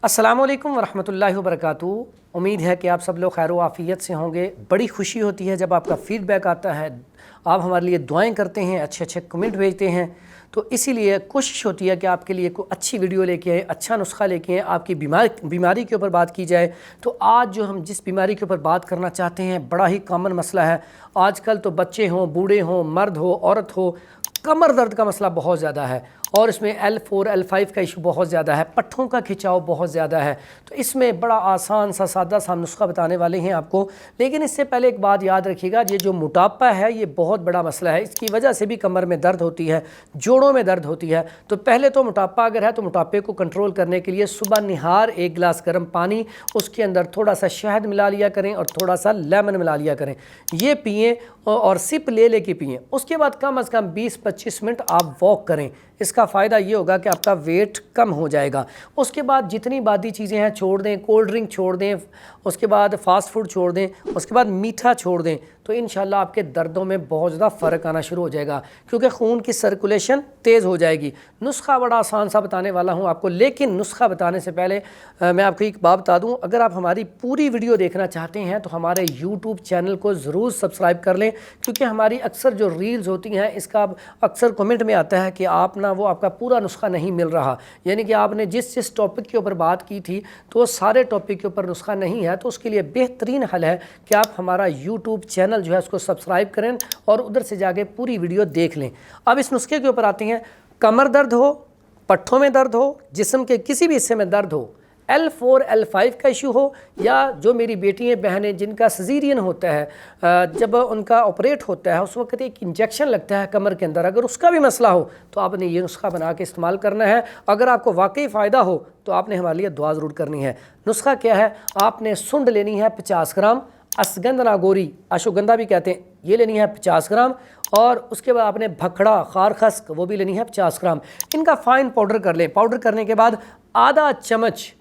अस्सलामु अलैकुम वरहमतुल्लाहि वबरकातुहू। उम्मीद है कि आप सब लोग खैर आफ़ियत से होंगे। बड़ी खुशी होती है जब आपका फ़ीडबैक आता है, आप हमारे लिए दुआएं करते हैं, अच्छे अच्छे कमेंट भेजते हैं। तो इसीलिए कोशिश होती है कि आपके लिए कोई अच्छी वीडियो लेके आए, अच्छा नुस्खा लेके आए, आपकी बीमारी के ऊपर बात की जाए। तो आज जो हम जिस बीमारी के ऊपर बात करना चाहते हैं, बड़ा ही कॉमन मसला है। आजकल तो बच्चे हों, बूढ़े हों, मर्द हो, औरत हो, कमर दर्द का मसला बहुत ज़्यादा है और इसमें L4 L5 का इशू बहुत ज़्यादा है, पट्ठों का खिंचाव बहुत ज़्यादा है। तो इसमें बड़ा आसान सा सादा सा नुस्खा बताने वाले हैं आपको। लेकिन इससे पहले एक बात याद रखिएगा, ये जो मोटापा है ये बहुत बड़ा मसला है। इसकी वजह से भी कमर में दर्द होती है, जोड़ों में दर्द होती है। तो पहले तो मोटापा अगर है तो मोटापे को कंट्रोल करने के लिए सुबह निहार 1 गिलास गर्म पानी, उसके अंदर थोड़ा सा शहद मिला लिया करें और थोड़ा सा लेमन मिला लिया करें। ये पिएँ और सिप ले के पिएँ। उसके बाद कम से कम 20-25 मिनट आप वॉक करें। इसका फ़ायदा ये होगा कि आपका वेट कम हो जाएगा। उसके बाद जितनी बादी चीज़ें हैं छोड़ दें, कोल्ड ड्रिंक छोड़ दें, उसके बाद फ़ास्ट फूड छोड़ दें, उसके बाद मीठा छोड़ दें। तो इंशाल्लाह आपके दर्दों में बहुत ज़्यादा फ़र्क आना शुरू हो जाएगा, क्योंकि खून की सर्कुलेशन तेज़ हो जाएगी। नुस्खा बड़ा आसान सा बताने वाला हूँ आपको, लेकिन नुस्खा बताने से पहले मैं आपको एक बात बता दूँ। अगर आप हमारी पूरी वीडियो देखना चाहते हैं तो हमारे यूट्यूब चैनल को ज़रूर सब्सक्राइब कर लें, क्योंकि हमारी अक्सर जो रील्स होती हैं इसका अक्सर कमेंट में आता है कि आप ना वो आपका पूरा नुस्खा नहीं मिल रहा, यानी कि आपने जिस टॉपिक के ऊपर बात की थी तो सारे टॉपिक के ऊपर नुस्खा नहीं है। तो उसके लिए बेहतरीन हल है कि आप हमारा यूट्यूब चैनल जो है उसको सब्सक्राइब करें और उधर से जाके पूरी वीडियो देख लें। अब इस नुस्खे के ऊपर आते हैं। कमर दर्द हो, पट्ठों में दर्द हो, जिस्म के किसी भी हिस्से में दर्द हो, L4 L5 का इशू हो, या जो मेरी बेटियां बहनें जिनका सजीरियन होता है, जब उनका ऑपरेट होता है उस वक्त एक इंजेक्शन लगता है कमर के अंदर, अगर उसका भी मसला हो तो आपने ये नुस्खा बना के इस्तेमाल करना है। अगर आपको वाकई फ़ायदा हो तो आपने हमारे लिए दुआ ज़रूर करनी है। नुस्खा क्या है? आपने सुंड लेनी है 50 ग्राम, अश्वगंधा नागौरी, अश्वगंधा भी कहते हैं, ये लेनी है 50 ग्राम, और उसके बाद आपने भखड़ा खारखस वो भी लेनी है 50 ग्राम। इनका फ़ाइन पाउडर कर लें। पाउडर करने के बाद आधा चम्मच,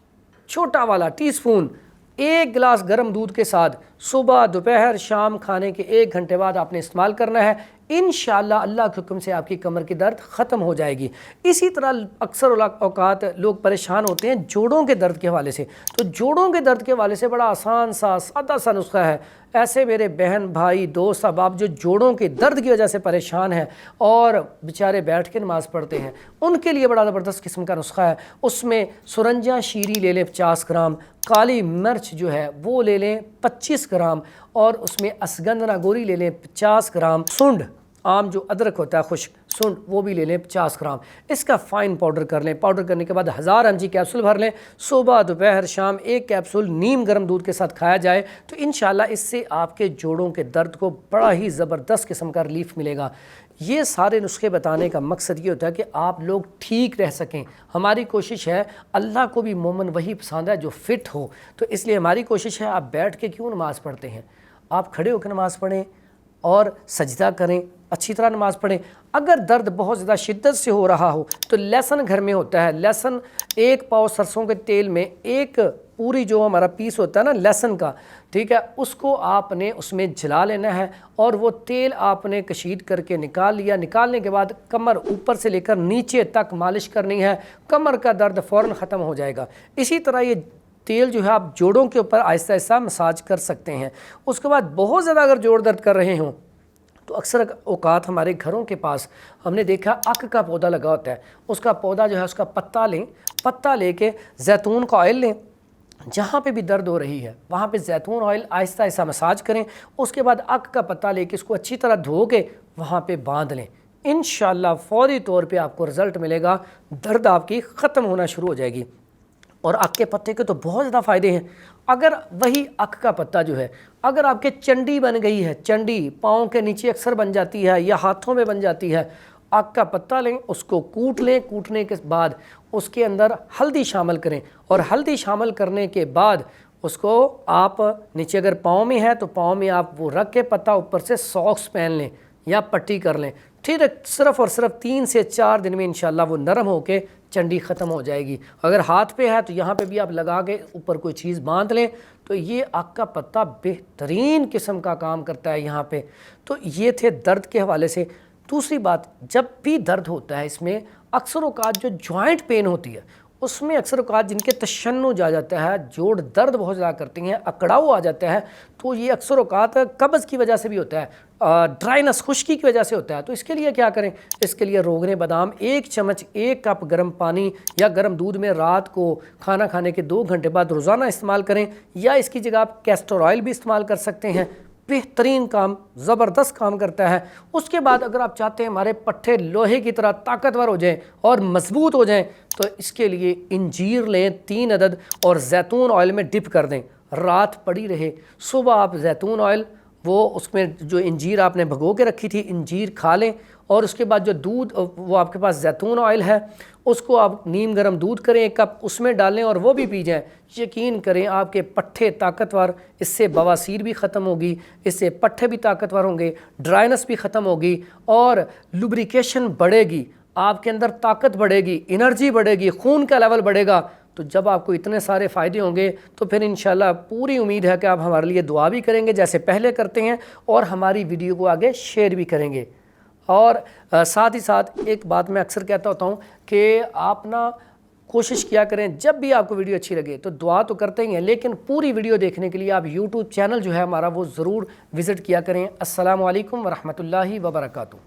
छोटा वाला टीस्पून, 1 गिलास गर्म दूध के साथ सुबह दोपहर शाम खाने के 1 घंटे बाद आपने इस्तेमाल करना है। इंशाअल्लाह अल्लाह के हुक्म से आपकी कमर की दर्द ख़त्म हो जाएगी। इसी तरह अक्सर औकात लोग परेशान होते हैं जोड़ों के दर्द के हवाले से। तो जोड़ों के दर्द के हवाले से बड़ा आसान सा सादा सा नुस्खा है। ऐसे मेरे बहन भाई दोस्त अहबाब जो जोड़ों के दर्द की वजह से परेशान हैं और बेचारे बैठ के नमाज़ पढ़ते हैं, उनके लिए बड़ा ज़बरदस्त किस्म का नुस्खा है। उसमें सुरंजा शीरी ले लें 50 ग्राम, काली मिर्च जो है वो ले लें 25 ग्राम, और उसमें अश्वगंधा नागौरी ले लें 50 ग्राम, सुंड आम जो अदरक होता है खुश्क सुंड वो भी ले लें 50 ग्राम। इसका फ़ाइन पाउडर कर लें। पाउडर करने के बाद 1000 mg कैप्सूल भर लें। सुबह दोपहर शाम 1 कैप्सूल नीम गर्म दूध के साथ खाया जाए तो इंशाल्लाह इससे आपके जोड़ों के दर्द को बड़ा ही ज़बरदस्त किस्म का रिलीफ मिलेगा। ये सारे नुस्खे बताने का मकसद ये होता है कि आप लोग ठीक रह सकें। हमारी कोशिश है, अल्लाह को भी मोमिन वही पसंद है जो फ़िट हो, तो इसलिए हमारी कोशिश है आप बैठ के क्यों नमाज़ पढ़ते हैं, आप खड़े होकर नमाज़ पढ़ें और सजदा करें, अच्छी तरह नमाज़ पढ़ें। अगर दर्द बहुत ज़्यादा शिद्दत से हो रहा हो तो लहसुन घर में होता है, लहसुन 1 पाव सरसों के तेल में एक पूरी जो हमारा पीस होता है ना लहसुन का, ठीक है, उसको आपने उसमें जला लेना है और वो तेल आपने कशीद करके निकाल लिया। निकालने के बाद कमर ऊपर से लेकर नीचे तक मालिश करनी है, कमर का दर्द फ़ौरन ख़त्म हो जाएगा। इसी तरह ये तेल जो है आप जोड़ों के ऊपर आहिस्ता आहिस्ता मसाज कर सकते हैं। उसके बाद बहुत ज़्यादा अगर जोड़ दर्द कर रहे हों तो अक्सर औकात हमारे घरों के पास हमने देखा अक का पौधा लगा होता है, उसका पौधा जो है उसका पत्ता लें, पत्ता लेके जैतून का ऑयल लें, जहाँ पे भी दर्द हो रही है वहाँ पे जैतून ऑयल आहिस्ता आहिस्ता मसाज करें। उसके बाद अक का पत्ता लेके इसको अच्छी तरह धो के वहाँ पे बांध लें। इंशाअल्लाह फ़ौरी तौर पे आपको रिज़ल्ट मिलेगा, दर्द आपकी ख़त्म होना शुरू हो जाएगी। और अक के पत्ते के तो बहुत ज़्यादा फ़ायदे हैं। अगर वही अक का पत्ता जो है, अगर आपके चंडी बन गई है, चंडी पाँव के नीचे अक्सर बन जाती है या हाथों में बन जाती है, अक का पत्ता लें, उसको कूट लें, कूटने के बाद उसके अंदर हल्दी शामिल करें और हल्दी शामिल करने के बाद उसको आप नीचे अगर पाँव में है तो पाँव में आप वो रख के पत्ता ऊपर से सॉक्स पहन लें या पट्टी कर लें। ठीक है, सिर्फ़ और सिर्फ 3 से 4 दिन में इंशाल्लाह वो नरम होके चंडी ख़त्म हो जाएगी। अगर हाथ पे है तो यहाँ पे भी आप लगा के ऊपर कोई चीज़ बांध लें। तो ये अक का पत्ता बेहतरीन किस्म का काम करता है यहाँ पे। तो ये थे दर्द के हवाले से। दूसरी बात, जब भी दर्द होता है इसमें अक्सर औकात जो जॉइंट पेन होती है اس میں اکثر اوقات جن کے تشنج آ جاتا ہے، جوڑ درد بہت زیادہ کرتی ہیں، اکڑاؤ آ جاتا ہے، تو یہ اکثر اوقات قبض کی وجہ سے بھی ہوتا ہے، ڈرائنس خشکی کی وجہ سے ہوتا ہے۔ تو اس کے لیے کیا کریں؟ اس کے لیے روغن بادام 1 چمچ 1 کپ گرم پانی یا گرم دودھ میں رات کو کھانا کھانے کے 2 گھنٹے بعد روزانہ استعمال کریں، یا اس کی جگہ آپ کیسٹر آئل بھی استعمال کر سکتے ہیں، بہترین کام، زبردست کام کرتا ہے۔ اس کے بعد اگر آپ چاہتے ہیں ہمارے پٹھے لوہے کی طرح طاقتور ہو جائیں اور مضبوط ہو جائیں، تو اس کے لیے انجیر لیں 3 عدد اور زیتون آئل میں ڈپ کر دیں، رات پڑی رہے، صبح آپ زیتون آئل وہ اس میں جو انجیر آپ نے بھگو کے رکھی تھی انجیر کھا لیں، اور اس کے بعد جو دودھ وہ آپ کے پاس زیتون آئل ہے اس کو آپ نیم گرم دودھ کریں 1 کپ، اس میں ڈالیں اور وہ بھی پی جائیں۔ یقین کریں آپ کے پٹھے طاقتور، اس سے بواسیر بھی ختم ہوگی، اس سے پٹھے بھی طاقتور ہوں گے، ڈرائنس بھی ختم ہوگی اور لوبریکیشن بڑھے گی، آپ کے اندر طاقت بڑھے گی، انرجی بڑھے گی، خون کا لیول بڑھے گا۔ تو جب آپ کو اتنے سارے فائدے ہوں گے تو پھر انشاءاللہ پوری امید ہے کہ آپ ہمارے لیے دعا بھی کریں گے جیسے پہلے کرتے ہیں، اور ہماری ویڈیو کو آگے شیئر بھی کریں گے۔ اور ساتھ ہی ساتھ ایک بات میں اکثر کہتا ہوتا ہوں کہ آپ نا کوشش کیا کریں جب بھی آپ کو ویڈیو اچھی لگے تو دعا تو کرتے ہی ہیں، لیکن پوری ویڈیو دیکھنے کے لیے آپ یوٹیوب چینل جو ہے ہمارا وہ ضرور وزٹ کیا کریں۔ السلام علیکم ورحمۃ اللہ وبرکاتہ۔